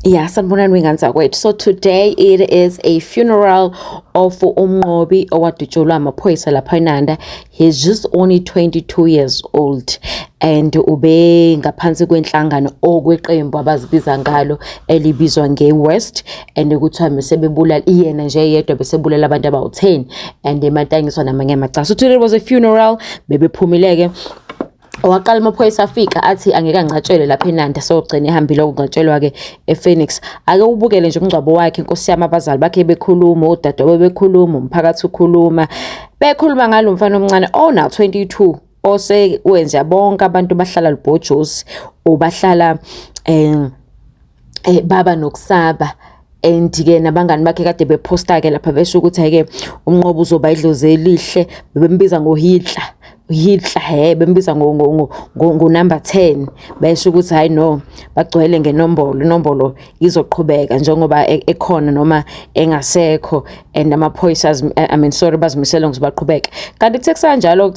Yeah, sanibonani wengane kwethu. So today it is a funeral of uMnqobi owadutshulwa amaphoyisa lapha eNanda. He's just only 22 years old and ube ngaphansi kwenhlangano okweqembu abazibiza ngalo elibizwa ngeWest, and kuthiwa mesebebulala iyena nje yedwa besebulala abantu abawu10 and emantangiswa namanye amacala. So today was a funeral, bebephumileke. Waqala amaphoyisa afika athi angeke angcatshwele lapha eNanda, so ugcina ehambile ukungcatshwelwa ke ePhoenix. Ake ubukele nje umngcwabo wakhe, inkosi yami, abazali bakhe bekhuluma, udadewabo bekhuluma, umphakathi ukhuluma, bekhuluma ngalo mfana omncane now 22 osewenza bonke abantu bahlala libhojozi obahlala baba nokusaba. And ke nabangani bakhe kade beposta ke lapha besho ukuthi ke uMnqobi uzoba idlozi elihle, bembiza ngoHitler bembiza ngo number 10, besho ukuthi hayi no, bagcwele ngenombolo, inombolo izoqhubeka njengoba ekhona noma engasekho, and amaphoyisa bazimisela ukuthi baqhubeke. Kanti kusekanjalo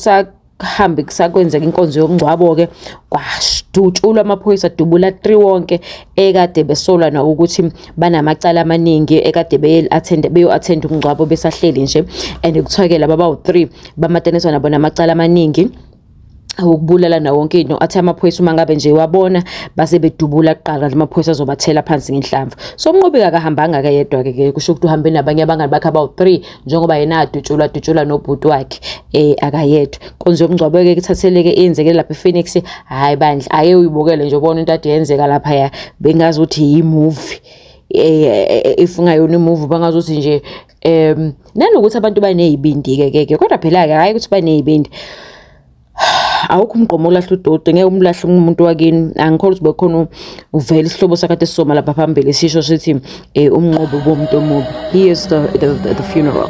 hambi kusakwenzeka inkonzo yomngcwabo ke kwadutshulwa amaphoyisa dubula 3 wonke ekade besolwa na ukuthi banamacala amaningi ekade beyo-attend umngcwabo besahleli nje, and kuthiwa laba bawu3 bamateniswa nabo namacala amaningi ukubulala na wonke into. Athi amaphoyisa uma ngabe nje wabona base bedubula kuqala, amaphoyisa azobathela phansi ngenhlamvu. So uMnqobi akahambanga yedwa ke, kusho ukuthi uhambe nabanye abangani bakhe abawu3 njengoba yena adutshulwa nobhuti wakhe akayedwa. Konje umngcwabo ke ithatheleke iyenzeke lapha ePhoenix. Hayi bandla, ake uyibukele nje ubone into ade yenzeka lapha ya, bengazi ukuthi yi-movie if ungayona imovie bangazothi nje nanokuthi abantu banezibindi ke kodwa phela ke hayi ukuthi banezibindi. Awukho umgqomo olahla uDoti, ngeke umlahle umuntu wakini. Angikholwa ukuthi bekhona uvela isihlobo sakade sisoma lapha phambili sisho sithi uMnqobi bomuntu omubi. He is the funeral.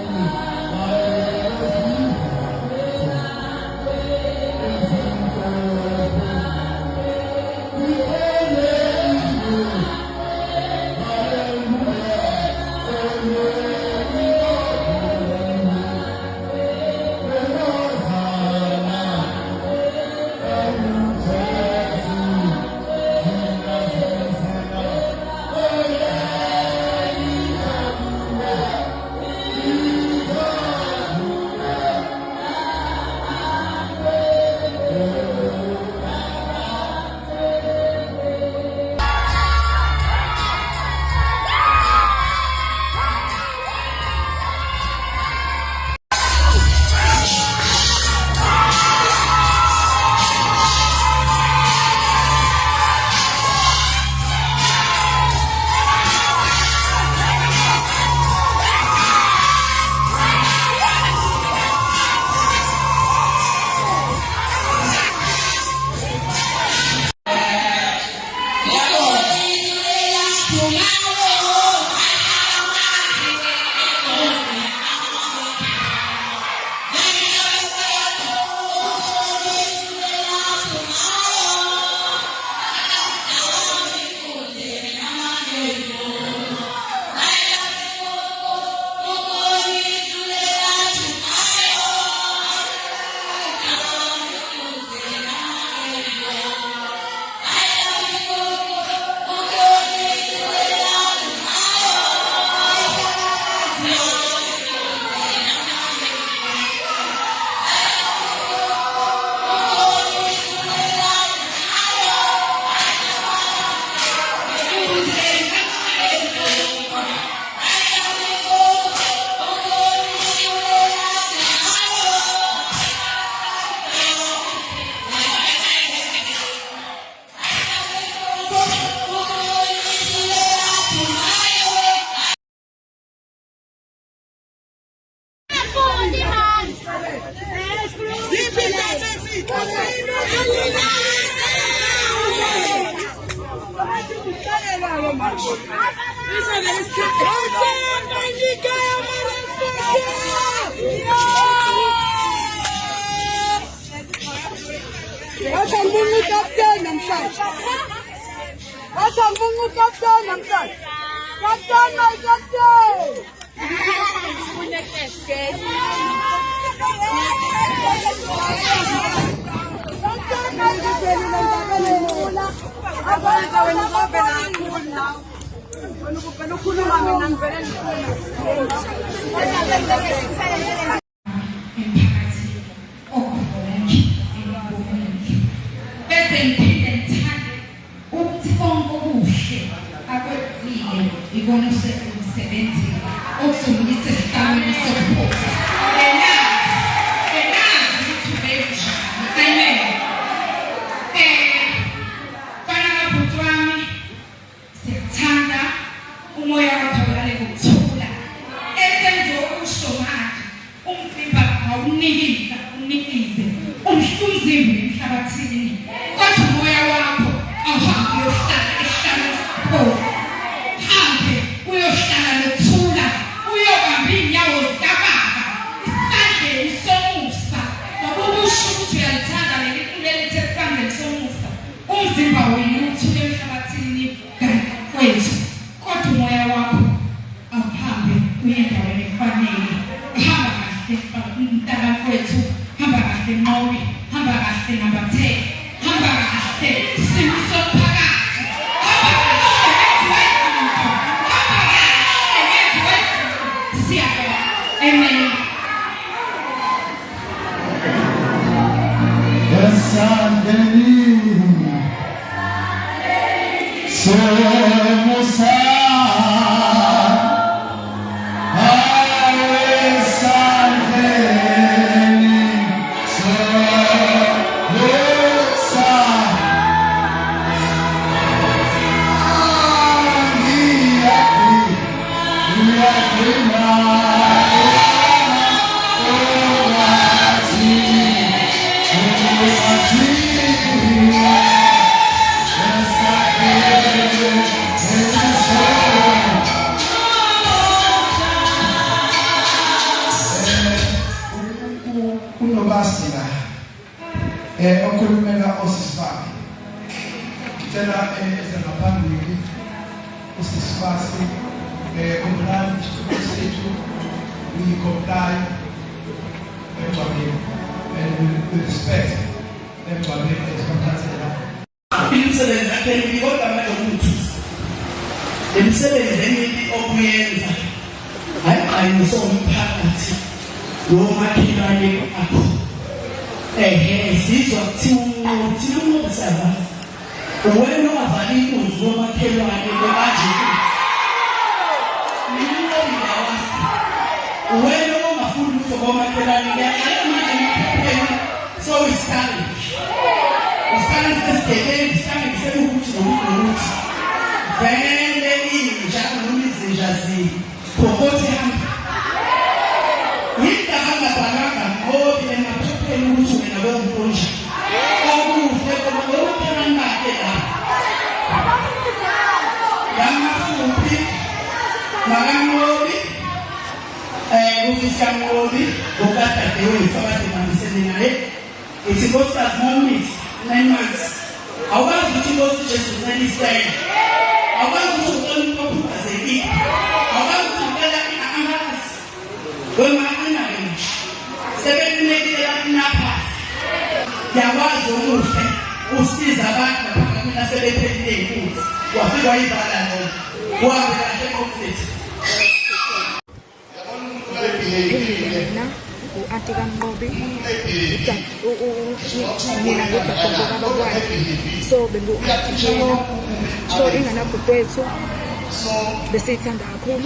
besithanda kakhulu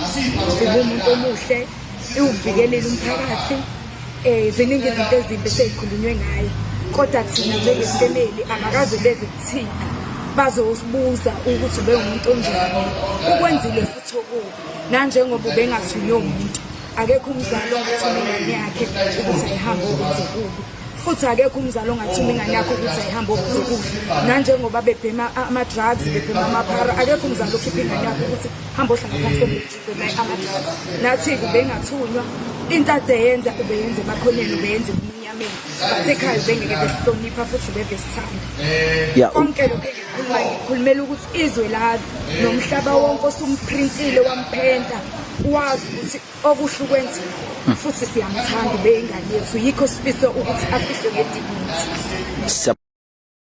umuntu omuhle uvikelele umphakathi ziningi izinto ezimbi sezikhulunywe ngaye kodwa thina njengemfemeli abakaze beze kuthina bazosibuza ukuthi ube umuntu onjani ukwenzile futhi okubi nanjengoba ubengathunywa umuntu akekho umzali ongathuma ingane yakhe ukuthi ayihambe ukwenza okubi futhi akekho umzali ongathuma ingane yakhe ukuthi ayihambe ukwenza okubi nanjengoba bebhema ama-drugs bebhema amaphara akekho umzali okhipha ingane yakhe ukuthi hambe ohlala phansi komjikelayo ama-drugs nathi-ke ubengathunywa into ade yenza ubeyenza emakhoneni ubeyenza eminyameni but ekhaya ubengeke besihlonipha futhi bebesithanda konke lokho ngikhulumela ukuthi izwe lazi nomhlaba wonke osumprintile wampenta wazi ukuthi okuhle ukwenzile futhi siyamthanda ubeyingane yethu yikho sifisa ukuthi afihle ngedignity.